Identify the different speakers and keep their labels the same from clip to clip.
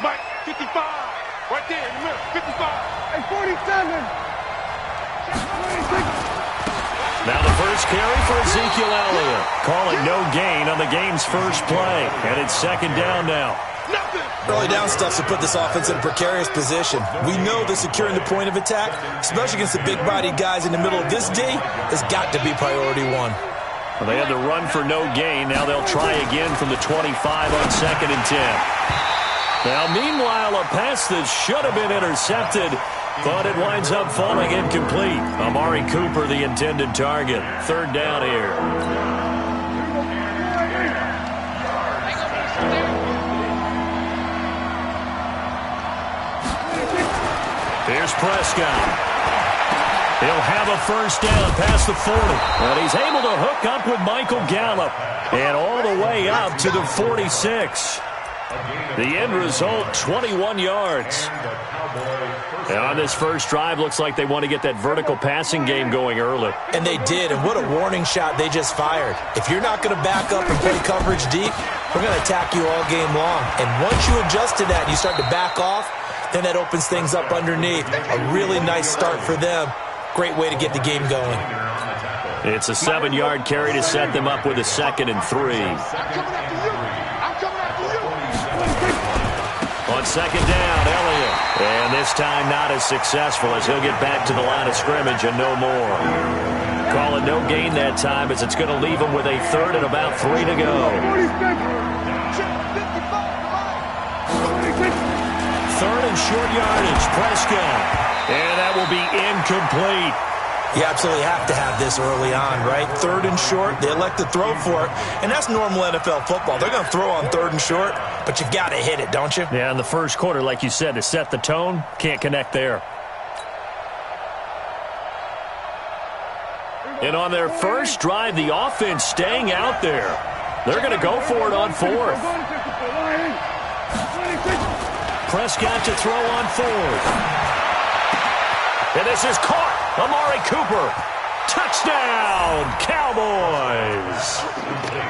Speaker 1: Mike, 55. Right there in the middle, 55.
Speaker 2: Hey, 47.
Speaker 3: Now the first carry for Ezekiel Elliott. Call it no gain on the game's first play. And it's second down now.
Speaker 4: Early down stuff to put this offense in a precarious position. We know that securing the point of attack, especially against the big-bodied guys in the middle of this D, has got to be priority one.
Speaker 3: Well, they had the run for no gain. Now they'll try again from the 25 on 2nd and 10. Now, meanwhile, a pass that should have been intercepted, but it winds up falling incomplete. Amari Cooper, the intended target. 3rd down here. Here's Prescott. He'll have a first down past the 40. But he's able to hook up with Michael Gallup. And all the way up to the 46. The end result, 21 yards. And on this first drive, looks like they want to get that vertical passing game going early.
Speaker 4: And they did, and what a warning shot they just fired. If you're not going to back up and play coverage deep, we're going to attack you all game long. And once you adjust to that and you start to back off, then that opens things up underneath. A really nice start for them. Great way to get the game going.
Speaker 3: It's a 7-yard carry to set them up with a 2nd and 3. On 2nd down, Elliott. And this time not as successful as he'll get back to the line of scrimmage and no more. Call it no gain that time as it's going to leave him with a 3rd and about 3 to go. 3rd and short yardage, Prescott. And that will be incomplete.
Speaker 4: You absolutely have to have this early on, right? 3rd and short, they elect to throw for it. And that's normal NFL football. They're going to throw on 3rd and short, but you've got to hit it, don't you?
Speaker 3: Yeah, in the first quarter, like you said, to set the tone, can't connect there. And on their first drive, the offense staying out there. They're going to go for it on 4th. Prescott to throw on 4th. And this is caught. Amari Cooper. Touchdown, Cowboys.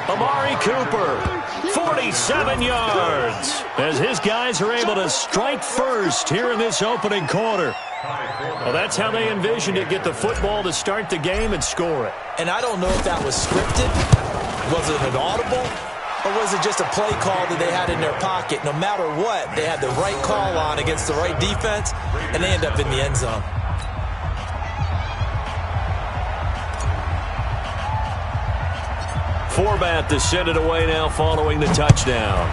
Speaker 3: Amari Cooper, 47 yards. As his guys are able to strike first here in this opening quarter. Well, that's how they envisioned it. Get the football to start the game and score it.
Speaker 4: And I don't know if that was scripted. Was it an audible? Or was it just a play call that they had in their pocket? No matter what, they had the right call on against the right defense, and they end up in the end zone.
Speaker 3: Forbat to send it away now following the touchdown.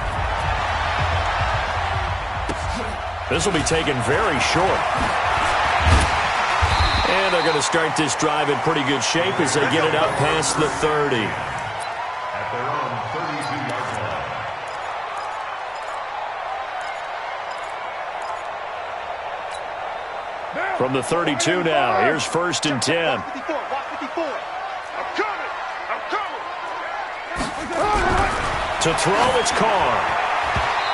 Speaker 3: This will be taken very short. And they're going to start this drive in pretty good shape as they get it up past the 30.
Speaker 5: At their own 32-yard line.
Speaker 3: From the 32 now, here's 1st and 10. To throw, it's Carr.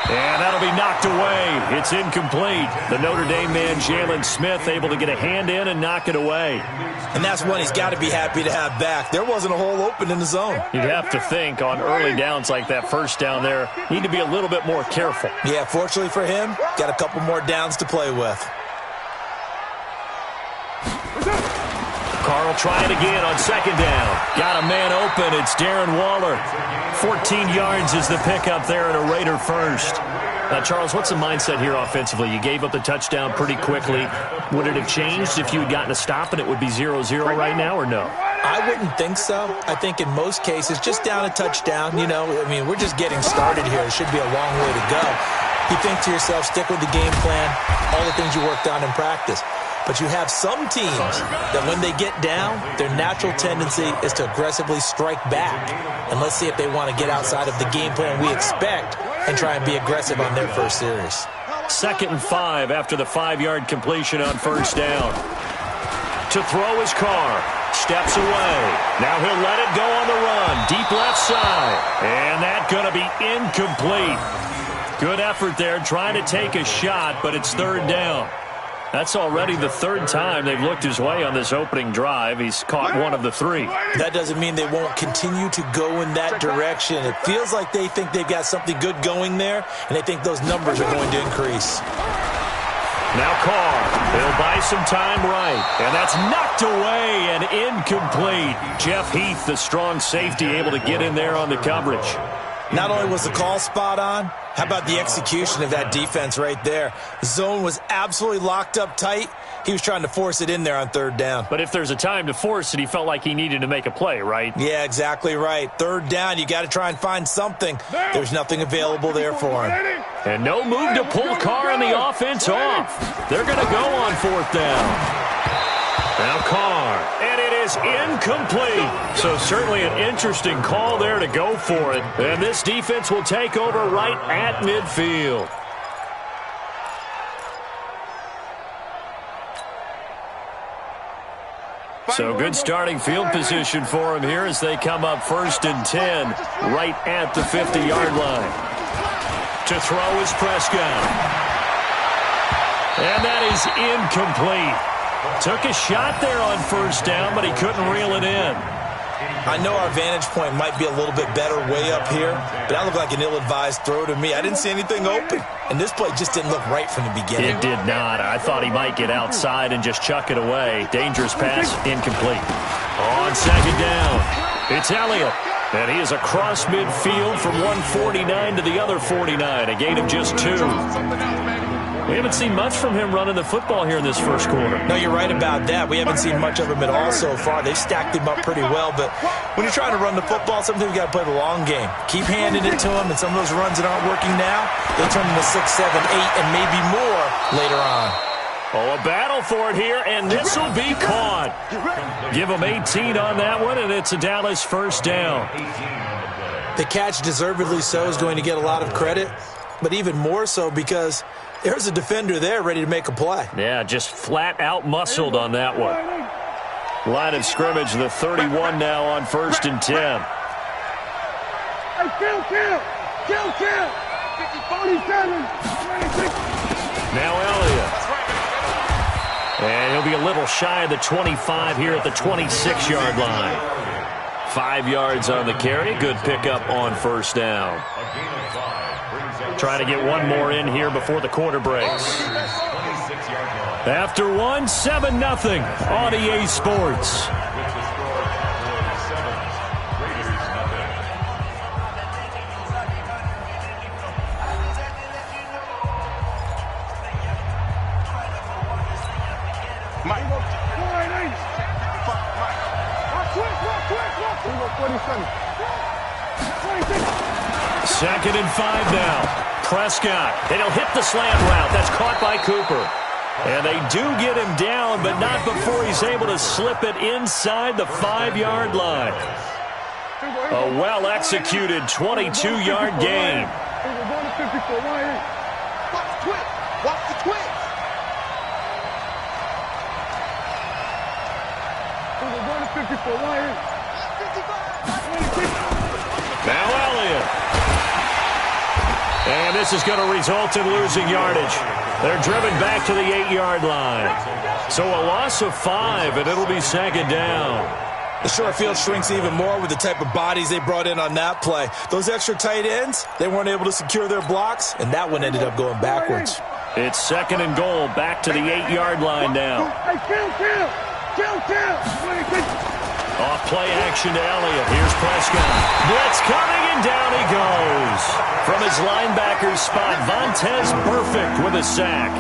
Speaker 3: And that'll be knocked away. It's incomplete. The Notre Dame man, Jalen Smith, able to get a hand in and knock it away.
Speaker 4: And that's one he's got to be happy to have back. There wasn't a hole open in the zone.
Speaker 3: You'd have to think on early downs like that first down there, need to be a little bit more careful.
Speaker 4: Yeah, fortunately for him, got a couple more downs to play with.
Speaker 3: Carr will try it again on 2nd down. Got a man open. It's Darren Waller. 14 yards is the pickup there and a Raider first. Now, Charles, what's the mindset here offensively? You gave up the touchdown pretty quickly. Would it have changed if you had gotten a stop and it would be 0-0 right now or no?
Speaker 4: I wouldn't think so. I think in most cases, just down a touchdown, you know, I mean, we're just getting started here. It should be a long way to go. You think to yourself, stick with the game plan, all the things you worked on in practice. But you have some teams that when they get down, their natural tendency is to aggressively strike back. And let's see if they want to get outside of the game plan we expect and try and be aggressive on their first series.
Speaker 3: 2nd and 5 after the 5-yard completion on 1st down. To throw his Carr. Steps away. Now he'll let it go on the run. Deep left side. And that's going to be incomplete. Good effort there trying to take a shot, but it's 3rd down. That's already the third time they've looked his way on this opening drive. He's caught one of the three.
Speaker 4: That doesn't mean they won't continue to go in that direction. It feels like they think they've got something good going there, and they think those numbers are going to increase.
Speaker 3: Now Carr, he'll buy some time right, and that's knocked away and incomplete. Jeff Heath, the strong safety, able to get in there on the coverage.
Speaker 4: Not only was the call spot on, how about the execution of that defense right there? The zone was absolutely locked up tight. He was trying to force it in there on third down.
Speaker 3: But if there's a time to force it, he felt like he needed to make a play, right?
Speaker 4: Yeah, exactly right. Third down, you got to try and find something. There's nothing available there for him.
Speaker 3: And no move to pull Carr and the offense off. They're going to go on fourth down. Now Carr, and it is incomplete. So certainly an interesting call there to go for it. And this defense will take over right at midfield. So good starting field position for him here as they come up 1st and 10 right at the 50-yard line. To throw is Prescott. And that is incomplete. Took a shot there on first down, but he couldn't reel it in.
Speaker 4: I know our vantage point might be a little bit better way up here, but that looked like an ill-advised throw to me. I didn't see anything open, and this play just didn't look right from the beginning.
Speaker 3: It did not. I thought he might get outside and just chuck it away. Dangerous pass, incomplete. On second down, it's Elliott. And he is across midfield from 149 to the other 49, a gain of just 2. We haven't seen much from him running the football here in this first quarter.
Speaker 4: No, you're right about that. We haven't seen much of him at all so far. They've stacked him up pretty well, but when you're trying to run the football, sometimes you got to play the long game. Keep handing it to him, and some of those runs that aren't working now, they'll turn into 6, 7, 8, and maybe more later on.
Speaker 3: Oh, a battle for it here, and this will be caught. Give him 18 on that one, and it's a Dallas first down.
Speaker 4: The catch, deservedly so, is going to get a lot of credit, but even more so because there's a defender there ready to make a play.
Speaker 3: Yeah, just flat out muscled on that one. Line of scrimmage, the 31 now on 1st and 10.
Speaker 1: Hey, kill. 47.
Speaker 3: Now Elliott. And he'll be a little shy of the 25 here at the 26-yard line. 5 yards on the carry. Good pickup on first down. Trying to get one more in here before the quarter breaks. After one, 7-0 on EA Sports. Second and 5 now. Prescott, and he'll hit the slant route. That's caught by Cooper. And they do get him down, but not before he's able to slip it inside the 5-yard line. A well-executed 22-yard gain.
Speaker 1: Watch the twitch.
Speaker 3: Now Elliott. And this is going to result in losing yardage. They're driven back to the 8-yard line. So a loss of 5, and it'll be second down.
Speaker 4: The short field shrinks even more with the type of bodies they brought in on that play. Those extra tight ends, they weren't able to secure their blocks, and that one ended up going backwards.
Speaker 3: It's second and goal, back to the 8-yard line now. Off play action to Elliott. Here's Prescott. Blitz coming, and down he goes. From his linebacker's spot, Vontaze Burfict with a sack.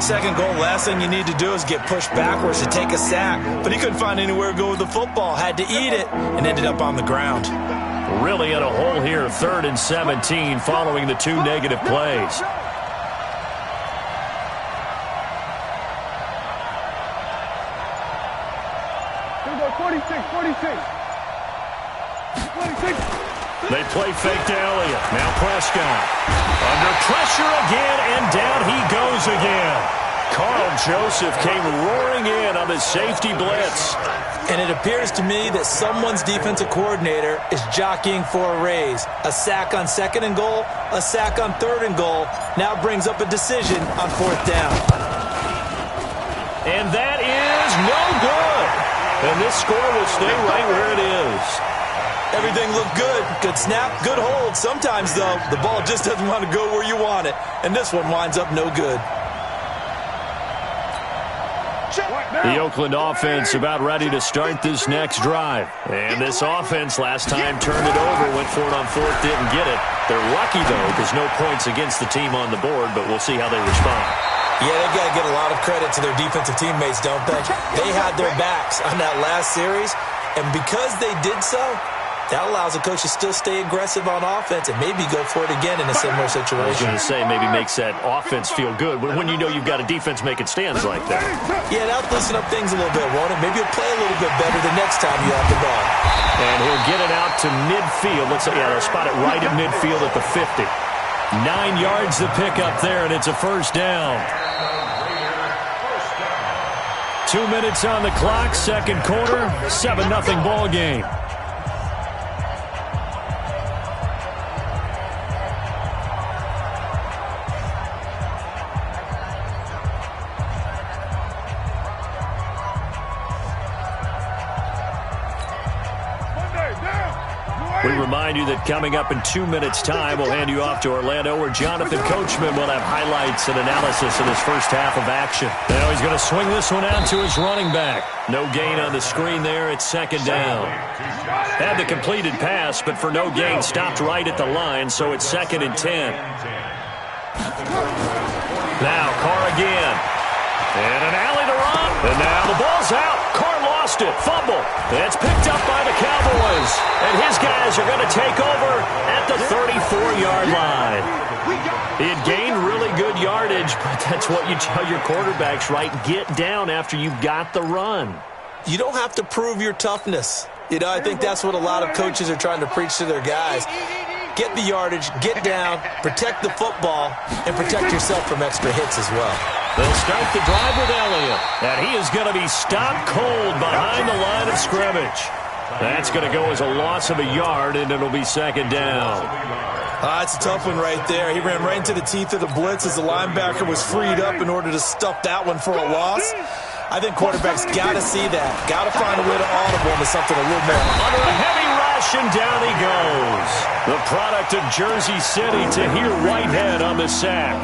Speaker 4: Second goal, last thing you need to do is get pushed backwards to take a sack. But he couldn't find anywhere to go with the football. Had to eat it and ended up on the ground.
Speaker 3: Really in a hole here, 3rd and 17 following the 2 negative plays. They play fake to Elliott. Now Prescott. Under pressure again, and down he goes again. Carl Joseph came roaring in on the safety blitz.
Speaker 4: And it appears to me that someone's defensive coordinator is jockeying for a raise. A sack on 2nd and goal, a sack on 3rd and goal. Now brings up a decision on 4th down.
Speaker 3: And that is no good. And this score will stay right where it is.
Speaker 4: Everything looked good. Good snap, good hold. Sometimes, though, the ball just doesn't want to go where you want it. And this one winds up no good.
Speaker 3: The Oakland offense about ready to start this next drive. And this offense last time turned it over, went for it on fourth, didn't get it. They're lucky, though, because no points against the team on the board, but we'll see how they respond.
Speaker 4: Yeah, they got to get a lot of credit to their defensive teammates, don't they? They had their backs on that last series, and because they did so, that allows the coach to still stay aggressive on offense and maybe go for it again in a similar situation.
Speaker 3: I was going to say maybe makes that offense feel good when you know you've got a defense making stands like that.
Speaker 4: Yeah, that'll loosen up things a little bit, won't it? Maybe you'll play a little bit better the next time you have the ball.
Speaker 3: And he'll get it out to midfield. Let's say, yeah, they'll spot it right in midfield at the 50. 9 yards to pick up there, and it's a first down. 2 minutes on the clock, second quarter, 7-0 ball game. We remind you that coming up in 2 minutes' time, we'll hand you off to Orlando, where Jonathan Coachman will have highlights and analysis of his first half of action. Now he's going to swing this one out to his running back. No gain on the screen there. It's second down. Had the completed pass, but for no gain, stopped right at the line, so it's 2nd and 10. Now Carr again. And an alley to run. And now the ball's out. Carr lost it. Fumble. It's picked up by the Cowboys. And his guys are going to take over at the 34-yard line. He had gained really good yardage, but that's what you tell your quarterbacks, right? Get down after you've got the run.
Speaker 4: You don't have to prove your toughness. You know, I think that's what a lot of coaches are trying to preach to their guys. Get the yardage, get down, protect the football, and protect yourself from extra hits as well.
Speaker 3: They'll start the drive with Elliott, and he is going to be stopped cold behind the line of scrimmage. That's going to go as a loss of a yard, and it'll be second down.
Speaker 4: It's a tough one right there. He ran right into the teeth of the blitz as the linebacker was freed up in order to stuff that one for a loss. I think quarterbacks got to see that. Got to find a way to audible into something a little more.
Speaker 3: Under a heavy rush, and down he goes. The product of Jersey City, Tahir Whitehead on the sack.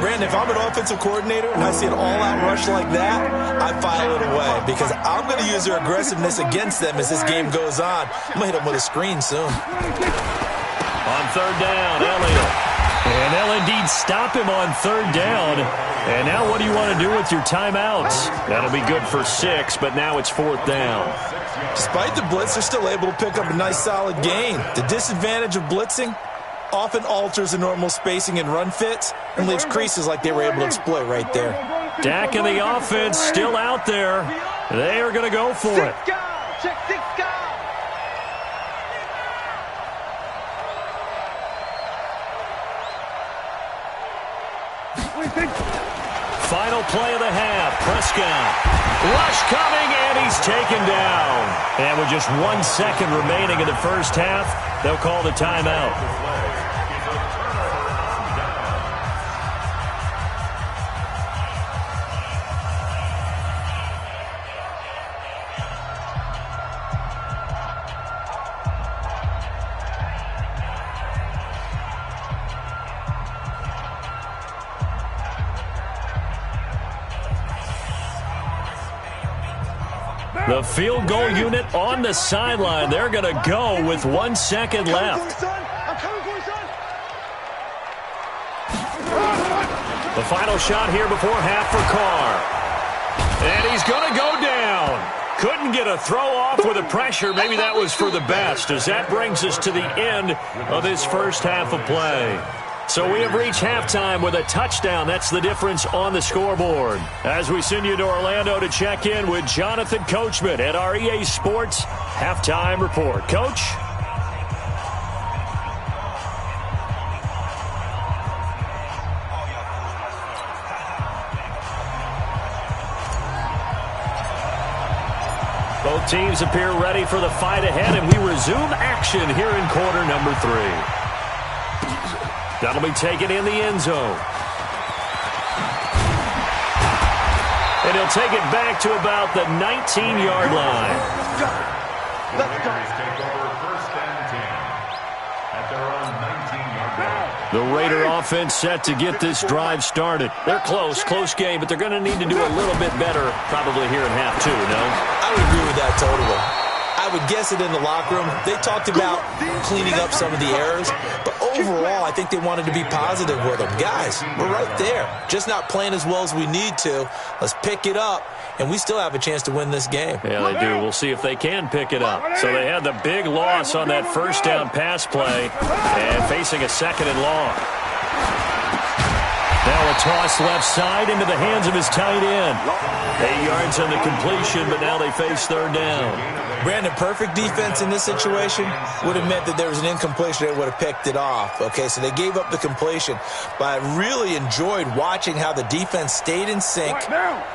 Speaker 4: Brandon, if I'm an offensive coordinator and I see an all-out rush like that, I file it away because I'm going to use their aggressiveness against them as this game goes on. I'm going to hit them with a screen soon.
Speaker 3: On third down, Elliott. And they'll indeed stop him on third down. And now what do you want to do with your timeouts? That'll be good for 6, but now it's fourth down.
Speaker 4: Despite the blitz, they're still able to pick up a nice solid gain. The disadvantage of blitzing often alters the normal spacing and run fits and leaves creases like they were able to exploit right there.
Speaker 3: Dak and the offense still out there. They are going to go for it.
Speaker 1: Check 6 guys.
Speaker 3: Final play of the half. Prescott. Rush coming, and he's taken down. And with just 1 second remaining in the first half, they'll call the timeout. The field goal unit on the sideline. They're going to go with 1 second left. The final shot here before half for Carr. And he's going to go down. Couldn't get a throw off with the pressure. Maybe that was for the best, as that brings us to the end of this first half of play. So we have reached halftime with a touchdown. That's the difference on the scoreboard. As we send you to Orlando to check in with Jonathan Coachman at our EA Sports Halftime Report. Coach? Both teams appear ready for the fight ahead, and we resume action here in quarter number 3. That'll be taken in the end zone. And he'll take it back to about the 19-yard line.
Speaker 5: The Raiders take over 1st and 10 at their own 19-yard line.
Speaker 3: The Raider offense set to get this drive started. They're close game, but they're going to need to do a little bit better probably here in half two, no?
Speaker 4: I would agree with that totally. I would guess it in the locker room. They talked about cleaning up some of the errors, but overall, I think they wanted to be positive with them. Guys, we're right there. Just not playing as well as we need to. Let's pick it up, and we still have a chance to win this game.
Speaker 3: Yeah, they do. We'll see if they can pick it up. So they had the big loss on that first down pass play and facing a 2nd and long. Now a toss left side into the hands of his tight end. 8 yards on the completion, but now they face 3rd down.
Speaker 4: Brandon, perfect defense in this situation would have meant that there was an incompletion. They would have picked it off. Okay, so they gave up the completion. But I really enjoyed watching how the defense stayed in sync,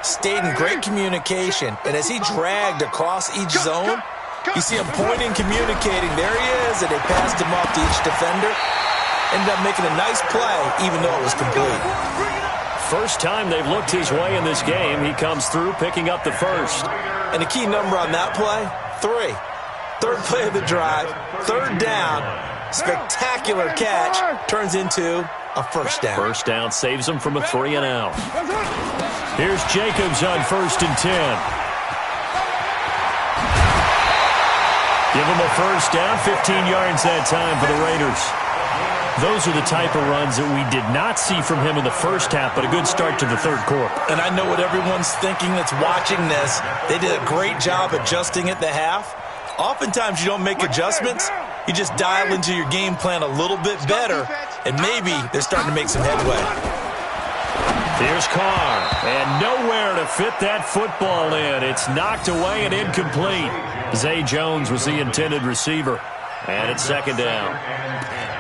Speaker 4: stayed in great communication. And as he dragged across each zone, you see him pointing, communicating. There he is, and they passed him off to each defender. Ended up making a nice play, even though it was complete.
Speaker 3: First time they've looked his way in this game. He comes through picking up the first.
Speaker 4: And the key number on that play, 3. 3rd play of the drive, 3rd down, spectacular catch, turns into a first down.
Speaker 3: First down saves him from a 3 and out. Here's Jacobs on 1st and 10. Give him a first down, 15 yards that time for the Raiders. Those are the type of runs that we did not see from him in the first half, but a good start to the 3rd quarter.
Speaker 4: And I know what everyone's thinking that's watching this. They did a great job adjusting at the half. Oftentimes you don't make adjustments. You just dial into your game plan a little bit better, and maybe they're starting to make some headway.
Speaker 3: Here's Carr, and nowhere to fit that football in. It's knocked away and incomplete. Zay Jones was the intended receiver, and it's 2nd down.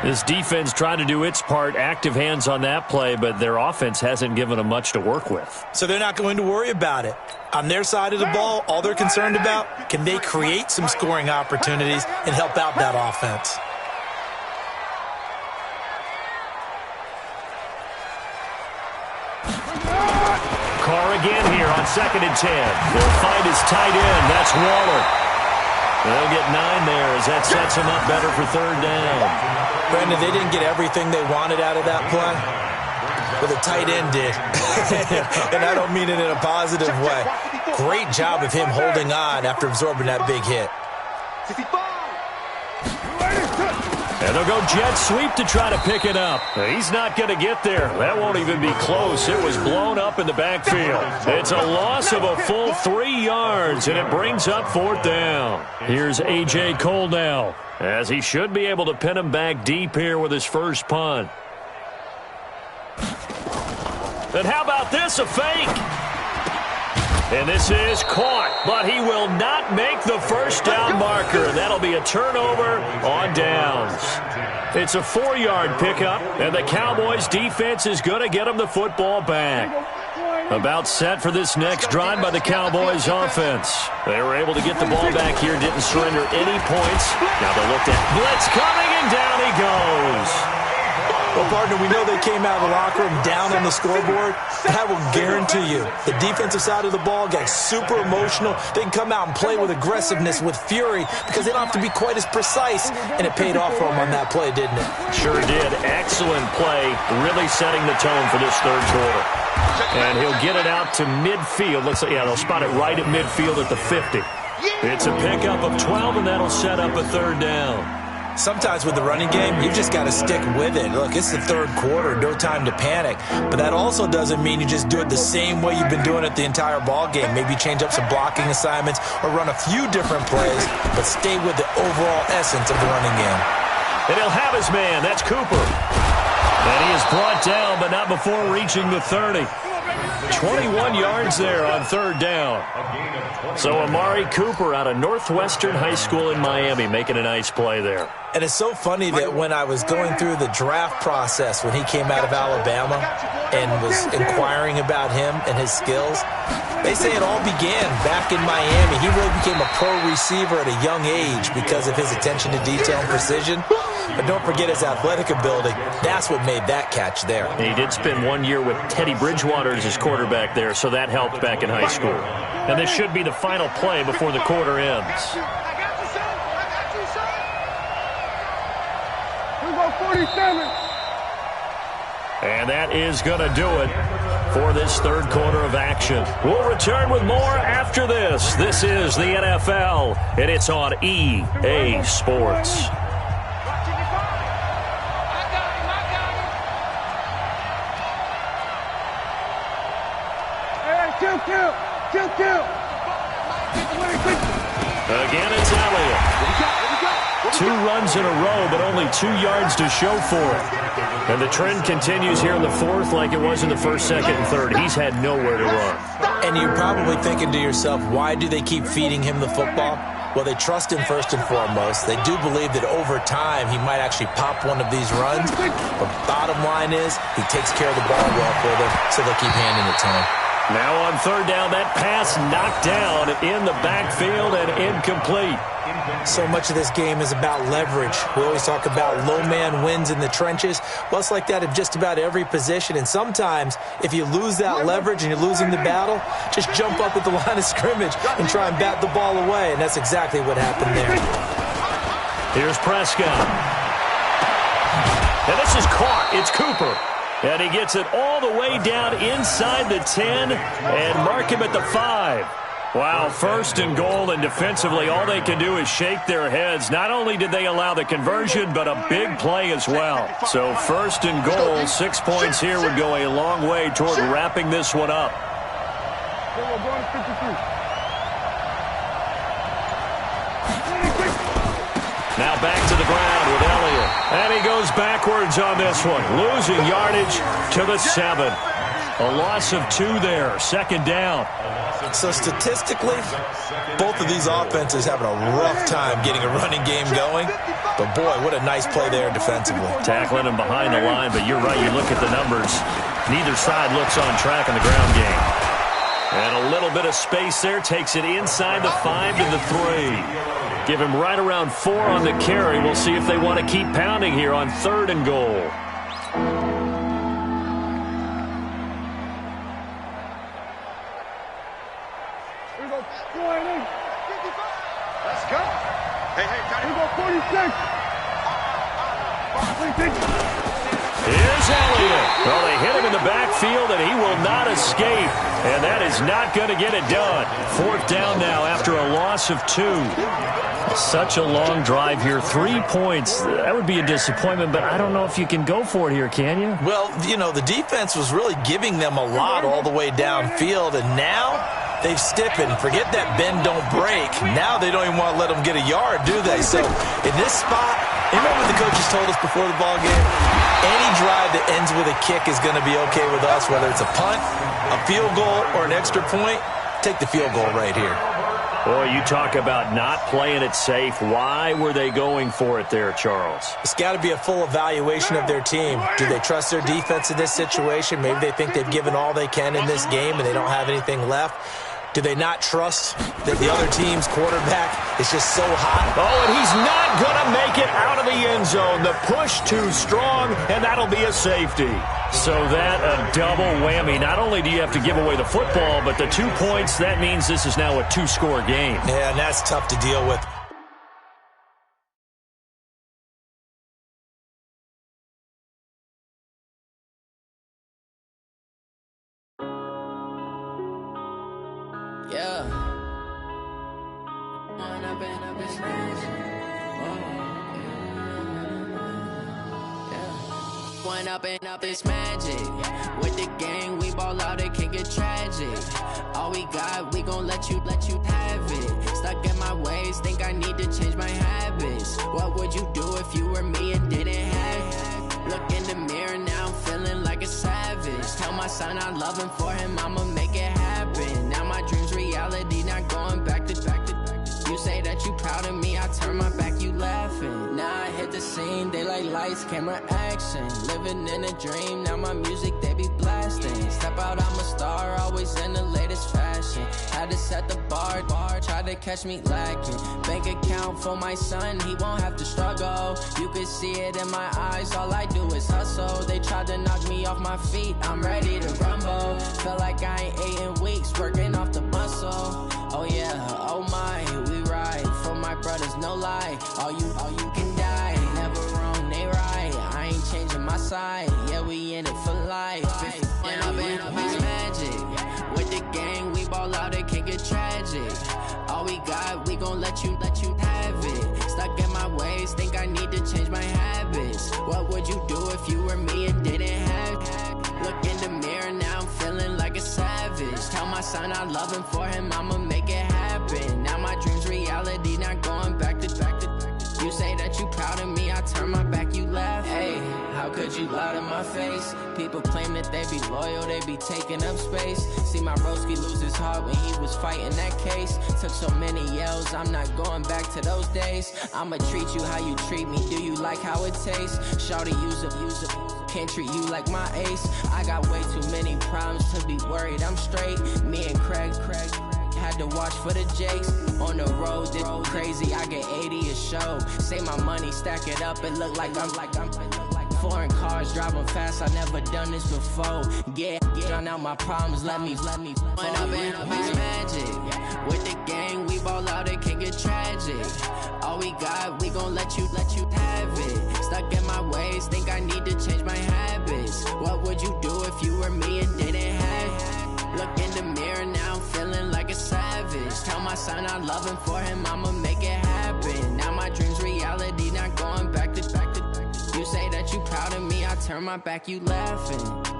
Speaker 3: This defense tried to do its part, active hands on that play, but their offense hasn't given them much to work with.
Speaker 4: So they're not going to worry about it. On their side of the ball, all they're concerned about, can they create some scoring opportunities and help out that offense?
Speaker 3: Carr again here on 2nd and 10. They'll find his tight end. That's Waller. They'll get 9 there as that sets him up better for 3rd down.
Speaker 4: Brandon, they didn't get everything they wanted out of that play, but the tight end did. And I don't mean it in a positive way. Great job of him holding on after absorbing that big hit.
Speaker 3: And they'll go jet sweep to try to pick it up. He's not going to get there. That won't even be close. It was blown up in the backfield. It's a loss of a full 3 yards, and it brings up 4th down. Here's A.J. Cole now, as he should be able to pin him back deep here with his first punt. And how about this, a fake? And this is caught, but he will not make the first down marker. That'll be a turnover on downs. It's a 4-yard pickup, and the Cowboys' defense is going to get them the football back. About set for this next drive by the Cowboys' offense. They were able to get the ball back here, didn't surrender any points. Now they looked at blitz coming, and down he goes.
Speaker 4: Well, partner, we know they came out of the locker room down on the scoreboard. I will guarantee you, the defensive side of the ball got super emotional. They can come out and play with aggressiveness, with fury, because they don't have to be quite as precise. And it paid off for them on that play, didn't it?
Speaker 3: Sure did. Excellent play, really setting the tone for this 3rd quarter. And he'll get it out to midfield. Looks like, yeah, they'll spot it right at midfield at the 50. It's a pickup of 12, and that'll set up a 3rd down.
Speaker 4: Sometimes with the running game, you've just got to stick with it. Look, it's the 3rd quarter, no time to panic. But that also doesn't mean you just do it the same way you've been doing it the entire ball game. Maybe change up some blocking assignments or run a few different plays, but stay with the overall essence of the running game.
Speaker 3: And he'll have his man. That's Cooper. And he is brought down, but not before reaching the 30. 21 yards there on 3rd down. So Amari Cooper out of Northwestern High School in Miami making a nice play there.
Speaker 4: And it's so funny that when I was going through the draft process when he came out of Alabama and was inquiring about him and his skills, they say it all began back in Miami. He really became a pro receiver at a young age because of his attention to detail and precision. But don't forget his athletic ability. That's what made that catch there.
Speaker 3: And he did spend 1 year with Teddy Bridgewater as his quarterback there, so that helped back in high school. And this should be the final play before the quarter ends.
Speaker 1: I got you, son. I got you, son. We go 47.
Speaker 3: And that is going to do it for this third quarter of action. We'll return with more after this. This is the NFL, and it's on EA Sports.
Speaker 1: Kill.
Speaker 3: Again, it's Elliott. 2 runs in a row, but only 2 yards to show for it. And the trend continues here in the fourth like it was in the first, second, and third. He's had nowhere to run.
Speaker 4: And you're probably thinking to yourself, why do they keep feeding him the football? Well, they trust him first and foremost. They do believe that over time he might actually pop one of these runs. But bottom line is he takes care of the ball well for them, so they'll keep handing it to him.
Speaker 3: Now on third down, that pass knocked down in the backfield and incomplete.
Speaker 4: So much of this game is about leverage. We always talk about low man wins in the trenches. Well, it's like that in just about every position. And sometimes, if you lose that leverage and you're losing the battle, just jump up at the line of scrimmage and try and bat the ball away. And that's exactly what happened there.
Speaker 3: Here's Prescott. And this is caught. It's Cooper. And he gets it all the way down inside the 10 and mark him at the 5. Wow, first and goal, and defensively all they can do is shake their heads. Not only did they allow the conversion, but a big play as well. So first and goal, 6 points here would go a long way toward wrapping this one up. Now back to the ground with Elliott. And he goes backwards on this one, losing yardage to the 7. A loss of 2 there, second down.
Speaker 4: So statistically, both of these offenses having a rough time getting a running game going. But boy, what a nice play there defensively.
Speaker 3: Tackling him behind the line, but you're right, you look at the numbers. Neither side looks on track in the ground game. And a little bit of space there, takes it inside the 5 to the 3. Give him right around 4 on the carry. We'll see if they want to keep pounding here on third and goal.
Speaker 1: Let's go. Hey, we go 46.
Speaker 3: Here's Elliott. Well, they hit him in the backfield, and he will not escape. And that is not going to get it done. Fourth down now after a loss of 2. Such a long drive here. 3 points. That would be a disappointment, but I don't know if you can go for it here, can you?
Speaker 4: Well, you know, the defense was really giving them a lot all the way downfield, and now they've stiffened. Forget that bend, don't break. Now they don't even want to let them get a yard, do they? So in this spot, remember what the coaches told us before the ball game? Any drive that ends with a kick is going to be okay with us, whether it's a punt, a field goal, or an extra point. Take the field goal right here.
Speaker 3: Boy, you talk about not playing it safe. Why were they going for it there, Charles?
Speaker 4: It's got to be a full evaluation of their team. Do they trust their defense in this situation? Maybe they think they've given all they can in this game and they don't have anything left. Do they not trust that the other team's quarterback is just so hot?
Speaker 3: Oh, and he's not going to make it out of the end zone. The push too strong, and that'll be a safety. So that a double whammy. Not only do you have to give away the football, but the 2 points, that means this is now a 2-score game.
Speaker 4: Yeah, and that's tough to deal with.
Speaker 2: Yeah. One up and up is magic. With the gang, we ball out, it can get tragic. All we got, we gon' let you have it. Stuck in my ways, think I need to change my habits. What would you do if you were me and didn't have it? Look in the mirror now, I'm feeling like a savage. Tell my son I love him, for him I'ma make it happen. Now my dream's reality, not going back to. You say that you proud of me, I turn my back, you laughing. Now I hit the scene. scene, they like lights, camera, action. Living in a dream, now my music they be blasting. Step out, I'm a star, always in the latest fashion. Had to set the bar, try to catch me lacking. Bank account for my son, he won't have to struggle. You can see it in my eyes, all I do is hustle. They tried to knock me off my feet, I'm ready to rumble. Feel like I ain't ate in weeks, working off the muscle. Oh yeah, oh my, we ride for my brothers, no lie. All you can die, never wrong, they right. I ain't changing my side, yeah, we in it for life. When I've been up is magic. With the gang, we ball out, it can get tragic. All we got, we gon' let you have it. Stuck in my ways, think I need to change my habits. What would you do if you were me and didn't have it? Look in the mirror, now I'm feeling like a savage. Tell my son I love him, for him I'ma make it happen. Now my dream's reality, not going back to. You say that you proud of me, I turn my back, you laugh. Hey, how could you lie to my face? People claim that they be loyal, they be taking up space. See my broski lose his heart when he was fighting that case. Took so many yells, I'm not going back to those days. I'ma treat you how you treat me, do you like how it tastes? Shawty, use up, can't treat you like my ace. I got way too many problems to be worried, I'm straight. Me and Craig had to watch for the Jakes. On the road, this crazy, I get 80 a show. Say my money, stack it up, it look like I'm foreign cars, driving fast, I never done this before. Get drown out my problems, let me When I've been up is magic. With the gang, we ball out, it can get tragic. All we got, we gon' let you have it. Stuck in my ways, think I need to change my habits. What would you do if you were me and didn't have it? Look in the mirror, now I'm feeling like a savage. Tell my son I love him, for him I'ma make it happen. Now my dream's reality, not going back to. You say that you proud of me, I turn my back, you laughing.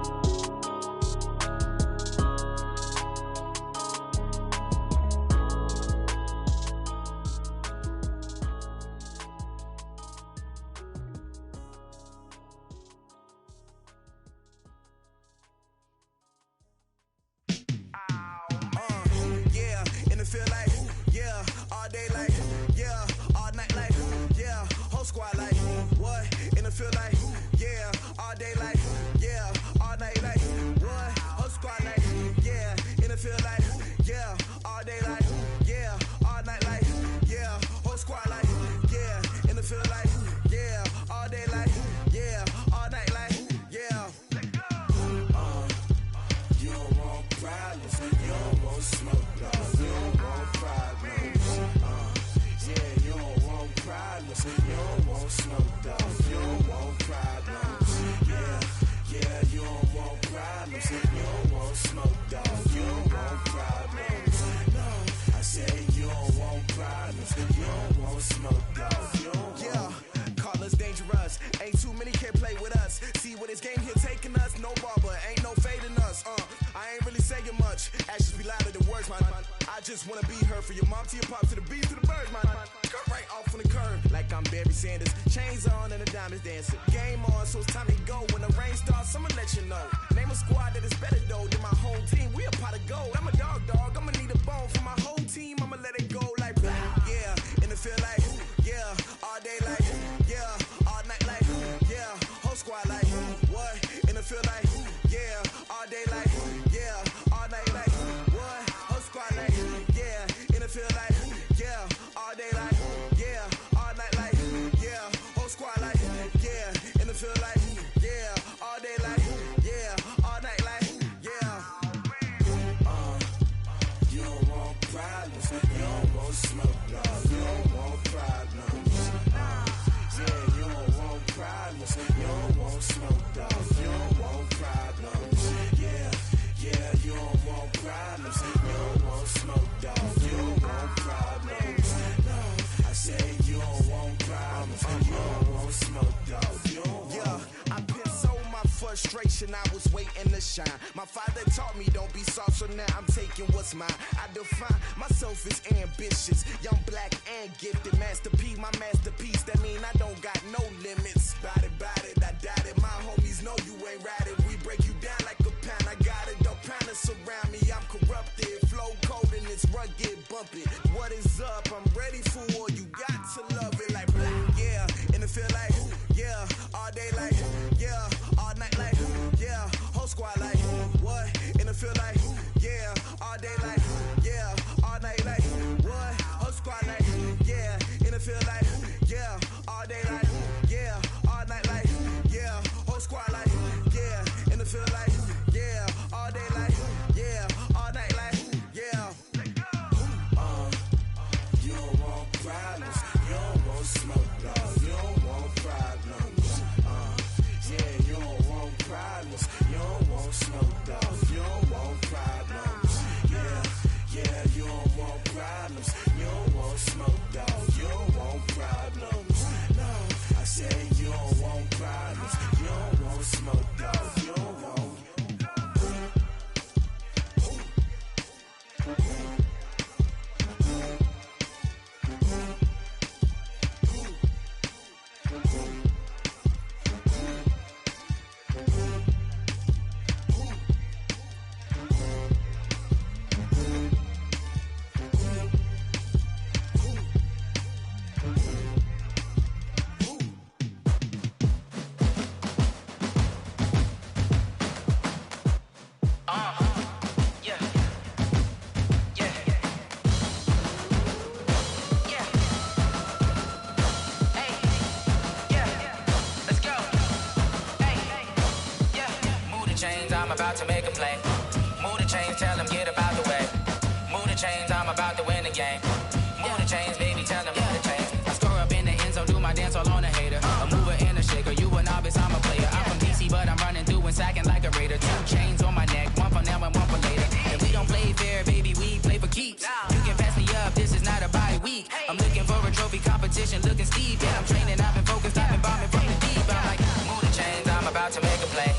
Speaker 6: I was waiting to shine. My father taught me don't be soft, so now I'm taking what's mine. I define myself as ambitious, young, black, and gifted. Master P, my masterpiece. That mean I don't got no limits. Bout it, I doubt it. My homies know you ain't ratted. We break you down like a pound. I got it, don't pound to surround me. I'm corrupted, flow cold and it's rugged, bumpy. What is up? I'm ready for war. You got to love it like black, yeah. And it feel like, feel like, yeah, all day like, yeah, all night like, yeah, whole squad like, yeah, and it feel like, yeah, all day like, yeah, all night like, yeah. You don't want problems, you don't want smoke, dog, you don't want problems. Yeah, you don't want problems, you don't want smoke, dog, you don't want problems. Yeah, you don't want problems, you don't want smoke, dog, you don't want problems. No, I said you don't want problems, you don't want smoke, dog, you don't want.
Speaker 7: I'm about to make a play. Move the chains, tell them get up out the way. Move the chains, I'm about to win the game. Move the chains, baby, tell them move the chains. I score up in the end zone, do my dance all on a hater. A mover and a shaker, you a novice, I'm a player. I'm from DC, but I'm running through and sacking like a raider. 2 chains on my neck, one for now and one for later. And we don't play fair, baby, we play for keeps. You can pass me up, this is not a bye week. I'm looking for a trophy competition, looking steep. Yeah, I'm training, I've been focused, I've been bombing from the deep. I'm like, move the chains, I'm about to make a play.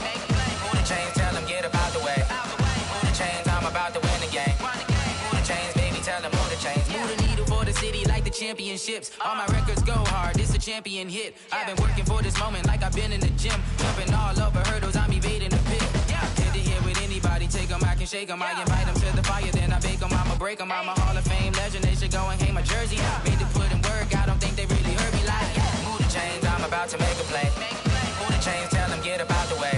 Speaker 7: Move the chains, tell them get up out the way. Move the chains, I'm about to win the game. Move the chains, baby, tell them move the chains. Move the needle for the city like the championships. All my records go hard, this a champion hit. I've been working for this moment like I've been in the gym. Jumping all over hurdles, I'm evading the pit. Head to head with anybody, take them, I can shake them. I invite them to the fire, then I bake them, I'ma break them. I'm a Hall of Fame legend, they should go and hang my jersey. Made to put in work, I don't think they really heard me like, move the chains, I'm about to make a play. Move the chains, tell them get up out the way.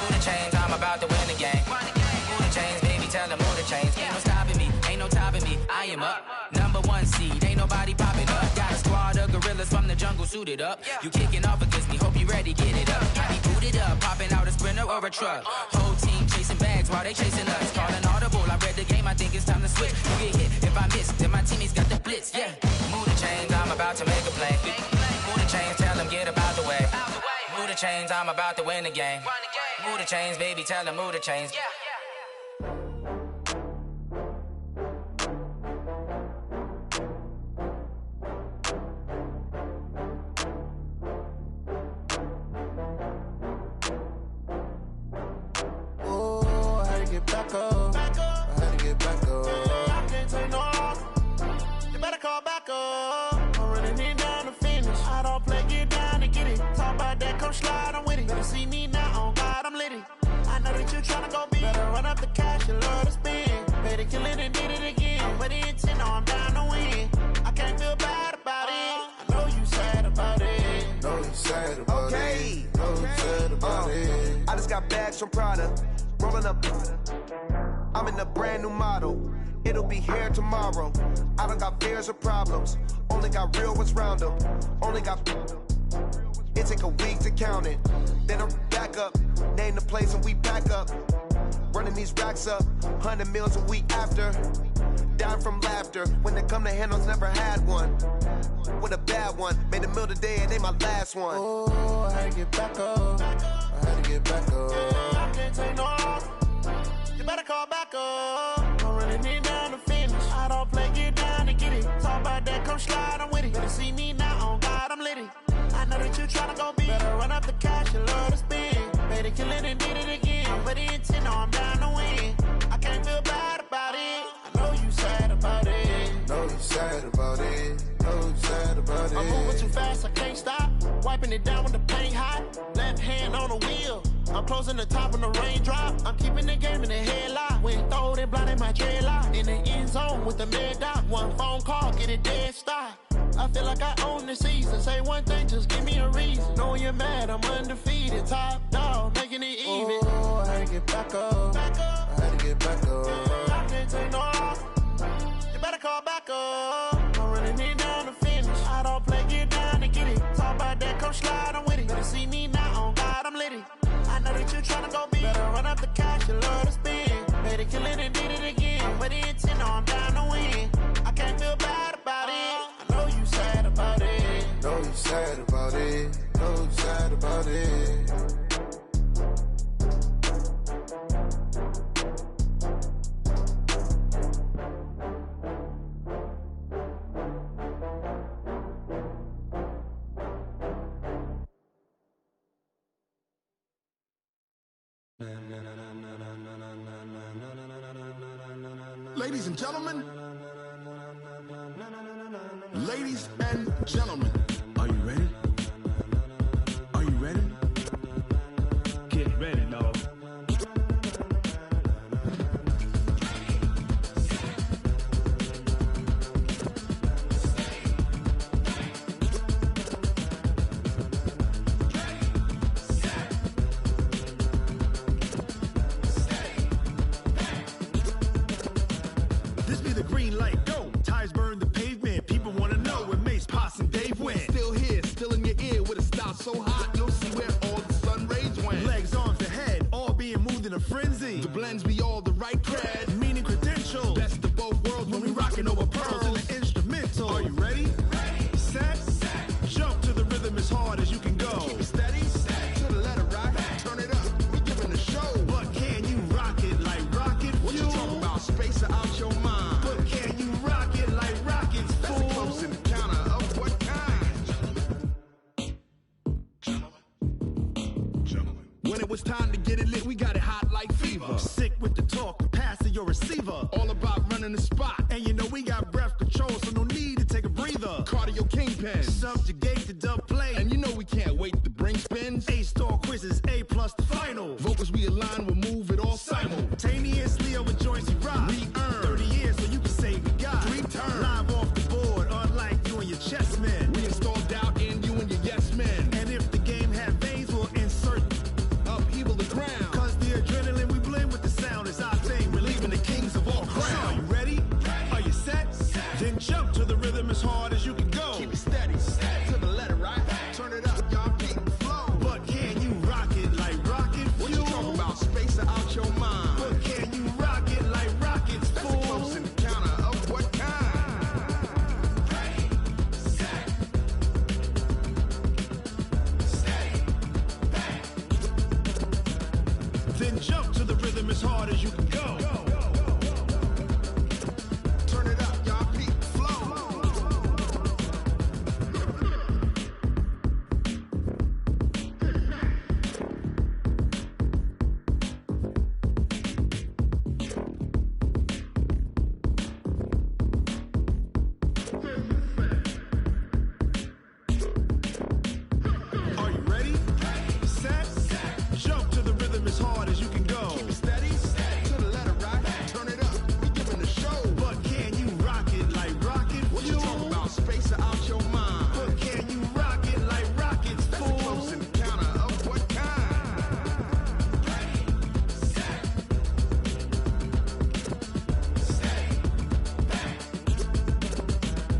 Speaker 7: Move the chains, I'm about to win the game. Move the chains, baby, tell them move the chains. Ain't no stopping me, ain't no topping me, I am up. #1 seed, ain't nobody popping up. Got a squad of gorillas from the jungle suited up. You kicking off against me, hope you ready, get it up. I be booted up, popping out a Sprinter or a truck. Whole team chasing bags while they chasing us. Calling audible, I read the game, I think it's time to switch. You get hit, if I miss, then my teammates got the blitz, yeah. Move the chains, I'm about to make a play. Move the chains, tell them get up out the way. Move the chains, I'm about to win the game. Move the chains, baby, tell them move the chains.
Speaker 6: Get back up. I had to get back up. I can't take no loss. You better call back up. I'm running it down to finish. I don't play, get down to get it. Talk about that, come slide, I'm with it. Better see me now, on God, I'm litty. I know that you tryna go big. Better run up the cash, you love to spend. Better kill it and did it again. I'm with the intent, no, I'm down to win. I can't feel bad about it. I know you sad about it. Know you sad about it. Know you sad about it.
Speaker 8: I just got bags from Prada. Rolling up, I'm in a brand new model. It'll be here tomorrow. I don't got fears or problems. Only got real ones round them. Only got. It take a week to count it. Then I'm back up. Name the place and we back up. Running these racks up. 100 meals a week after. Down from laughter. When they come to handles, never had one. With a bad one. Made a meal today and ain't my last one.
Speaker 6: Oh, I had to get back up. I had to get back up. I can't take no loss. You better call back up. I'm running it down to finish. I don't play, get down to get it. Talk about that, come slide, I'm with it. Better see me now, on God, I'm litty. I know that you tryna go big. Better run up the cash, you love to spend. Better kill it and did it again. I'm with the intent, no, I'm down to win. I can't feel bad about it. I know you sad about it. Know you sad about it. Know you sad about it. I'm moving too fast, I can't stop. Wiping it down with the paint hot. Left hand on the wheel. I'm closing the top when the raindrop. I'm keeping the game in the headlock. When throwed and blinded my dreadlock. In the end zone with the mad dot. One phone call, get it dead stop. I feel like I own the season. Say one thing, just give me a reason. Knowing you're mad, I'm undefeated. Top dog, making it even. Oh, I had to get back up. I had to get back up. I can't take no loss. You better call back up. I'm running it down to finish. I don't gon' slide, I'm with it. Better see me now, on God, I'm litty. I know that you tryna go big. Better run up the cash, you love to spend. Better kill it and did it again. I'm with it, you know I'm down to win. I can't feel bad about it. I know you sad about it.
Speaker 8: Know you sad about it. Know you sad about it.
Speaker 9: Ladies and gentlemen, ladies and gentlemen, are you ready? Are you ready? Get ready, dog. This be the green light, go. Tires burn the pavement. People wanna know where Mace, Potts, and Dave went. Still here, still in your ear with a style so hot, you'll see where all the sun rays went. Legs, arms, the head, all being moved in a frenzy. The blends be all the right cred, meaning credentials. Best of both worlds when we rockin' over pearls in the instrumental. Are you ready? Set, jump to the rhythm as hard as you can go. Keep it steady, to the letter right. Turn it up, we giving the show. But can you rock it like rocket fuel? What you talking about? Space out your mind. But can you rock it like rockets, fool? That's a close encounter of what kind? Gentlemen. When it was time to get it lit, we got it hot like fever. Sick with the talk, pass to your receiver. All about running the spot. And you know we got breath control, so no need to take a breather. Cardio kingpin, subjugate the dub play. And you know we can't wait to bring spins. A-star quizzes, A+ the final. Vocals we align, we'll move it all simultaneously over joints we rock. We earn 30 years so you can say we got 3 turns. Live off the board, unlike you and your chess men. We install doubt in you and your yes men. And if the game had veins, we'll insert upheaval the ground. Cause the adrenaline we blend with the sound is our thing. Relieving the kings of all crowns. So are you ready? Are you set? Then jump to the rhythm as hard as you can go. Keep it steady, to the letter right. Turn it up, y'all keep the flow. But can you rock it like rocket fuel? What you talking about? Space out your mind. But can you rock it like rockets, fool? That's a close encounter of what kind? Then jump to the rhythm as hard as you can go. Turn it up, y'all keep the flow. Are you ready? Set, jump to the rhythm as hard as you can go. Keep it steady, to the letter right. Turn it up, we giving the show. But can you rock it like rocket fuel? What you talking about? Space out your mind. But can you rock it like rockets, fool? That's a close encounter of what kind?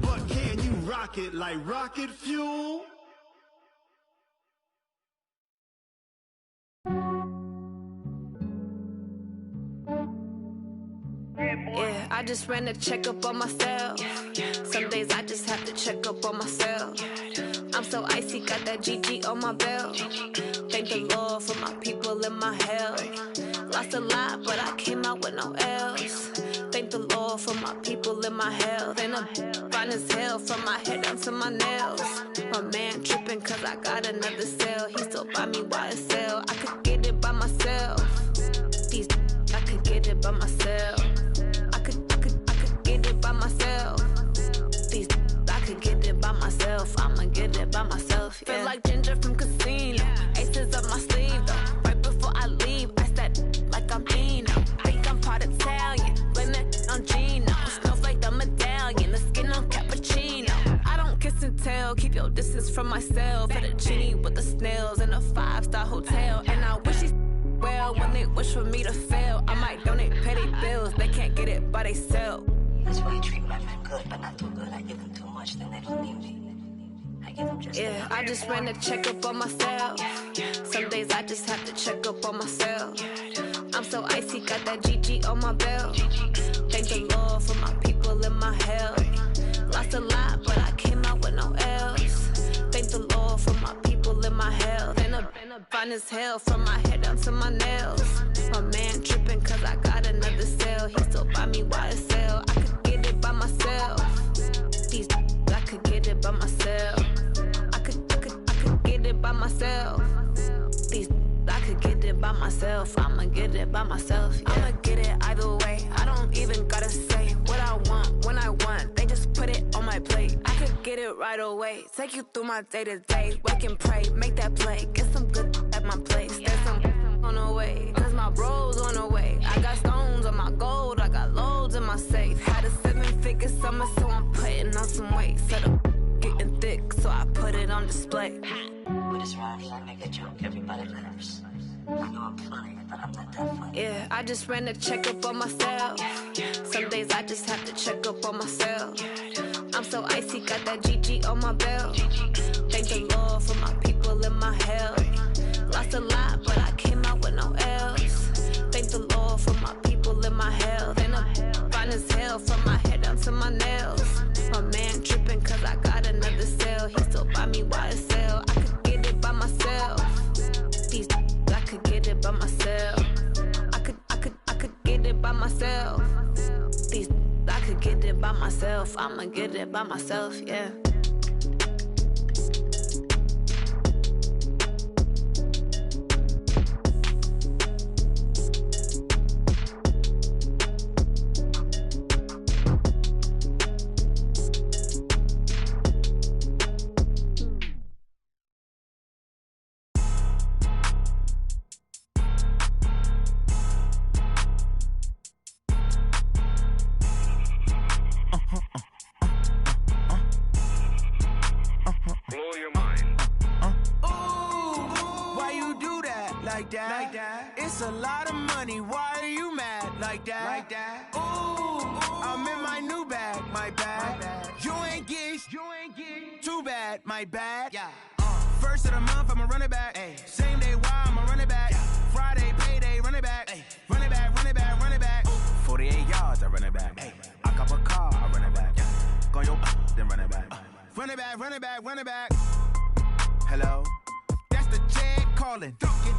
Speaker 9: But can you rock it like rocket fuel?
Speaker 10: Yeah, I just ran a checkup on myself. Some days I just have to check up on myself. I'm so icy, got that GG on my belt. Thank the Lord for my people and my health. Lost a lot, but I came out with no L's. Thank the Lord for my people and my health. And I'm fine as hell from my head down to my nails. My man tripping cause I got another cell. He still buy me YSL. I could get it by myself. These I could get it by myself. I could get it by myself. These I could get it by myself. I'ma get it by myself. Yeah. Feel like Ginger from Casino. Aces up my sleeve though. Right before I leave, I start like I'm Dino. Think I'm part Italian. Blame it on Gino. Snowflake the medallion. The skin on cappuccino. I don't kiss and tell. Keep your distance from myself. Fettuccine with the snails in a 5-star hotel. And I wish he's well when they wish for me to fail. I might donate petty bills. They can't get it by themselves.
Speaker 11: That's why I treat my men good, but not too good. I give them too much, then they don't need me.
Speaker 10: Yeah, I just ran a checkup on myself. Some days I just have to check up on myself. I'm so icy, got that GG on my belt. Thank the Lord for my people in my health. Lost a lot, but I came out with no else. Thank the Lord for my people in my health. And a fine as hell from my head down to my nails. My man tripping cause I got another cell. He still buy me YSL. I could get it by myself. These I could get it by myself. I could get it by myself. These I could get it by myself. I'ma get it by myself. Yeah. I'ma get it either way. I don't even gotta say what I want when I want. They just put it on my plate. I could get it right away. Take you through my day to day. Wake and pray, make that play. Get some good at my place. There's some on the way. Cause my bro's on the way. I got stones on my gold. I got loads in my safe. Had a 7-figure summer, so I'm putting on some weight. Set up getting thick, so I put it on display.
Speaker 11: With this rhyme, I make a joke, everybody laughs. I know I'm funny, but I'm not that funny.
Speaker 10: Yeah, I just ran a checkup on myself. Some days I just have to check up on myself. I'm so icy, got that GG on my belt. Thank the Lord for my people in my health. Lost a lot, but I came out with no else. Thank the Lord for my people in my health. And I'm fine as hell from my head down to my nails. My man tripping cause I got another cell. He still buy me YSL. I could get it by myself. These I could get it by myself. I could get it by myself. These I could get it by myself. I'ma get it by myself, yeah.
Speaker 6: It's a lot of money, why are you mad like that? Ooh, I'm in my new bag, my bad. You ain't get too bad, my bad. Yeah. First of the month, I'ma run it back. Ay. Same day, why I'ma run it back. Yeah. Friday, payday, run it back. Ay. Run it back, run it back, run it back. 48 yards, I run it back. Ay. I cop a car, I run it back. Yeah. Go your then run it back. Run it back, run it back, run it back. Hello? That's the check calling.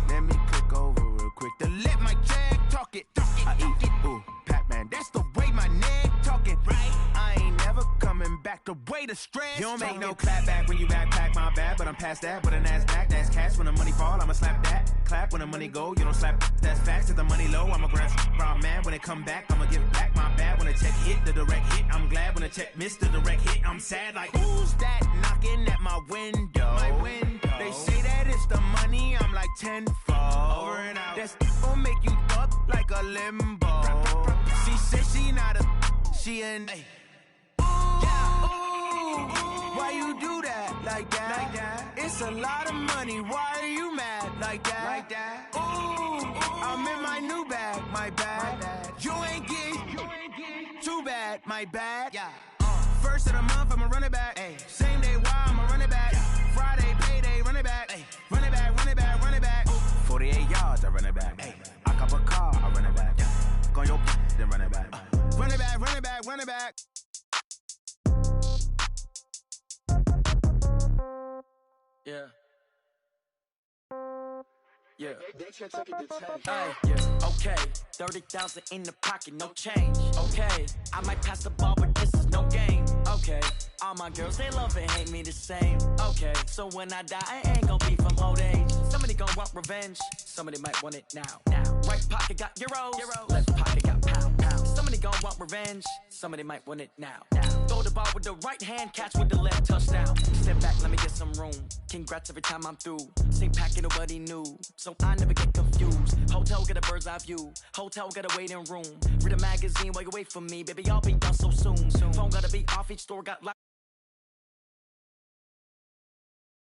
Speaker 6: Let me click over real quick to let my check talk it. I eat it, ooh, Pac-Man. That's the way my neck talking. Right? I ain't never coming back the way the stress. You don't make no clap back when you backpack, my bad. But I'm past that with a NASDAQ. That's cash when the money fall, I'ma slap that. Clap when the money go, you don't slap. That's facts. If the money low, I'ma grab brown man. When it come back, I'ma give back my bad. When the check hit, the direct hit. I'm glad when the check missed the direct hit. I'm sad like, who's that knocking at my window? My window. They say that it's the money, I'm like tenfold. Over and out. That's gon' make you up like a limbo. She said she not a, she an. Ay. Why you do that like that? It's a lot of money. Why are you mad like that? Ooh, I'm in my new bag, my bad. You ain't get too bad, my bad. Yeah. First of the month, I'ma run it back. Ay. Same day, why I'ma run it back. Friday, payday, run it back. Ay. Run it back, run it back, run it back. 48 yards, I run it back. Ay. I cop a car, I run it back. Go your then run it back. Run it back, run it back, run it back.
Speaker 12: Yeah. Yeah. Hey, yeah. Okay. 30,000 in the pocket, no change. Okay. I might pass the ball, but this is no game. Okay. All my girls, they love and hate me the same. Okay. So when I die, I ain't gon' be from old age. Somebody gon' want revenge. Somebody might want it now. Right pocket got euros. Left pocket got pounds. Somebody gon' want revenge. Somebody might want it now. Throw the ball with the right hand, catch with the left, touchdown. Step back, let me get some room. Congrats every time I'm through. Same packet, nobody knew. So I never get confused. Hotel, get a bird's eye view. Hotel, got a waiting room. Read a magazine while you wait for me. Baby, I'll be done so soon. Phone gotta be off, each store got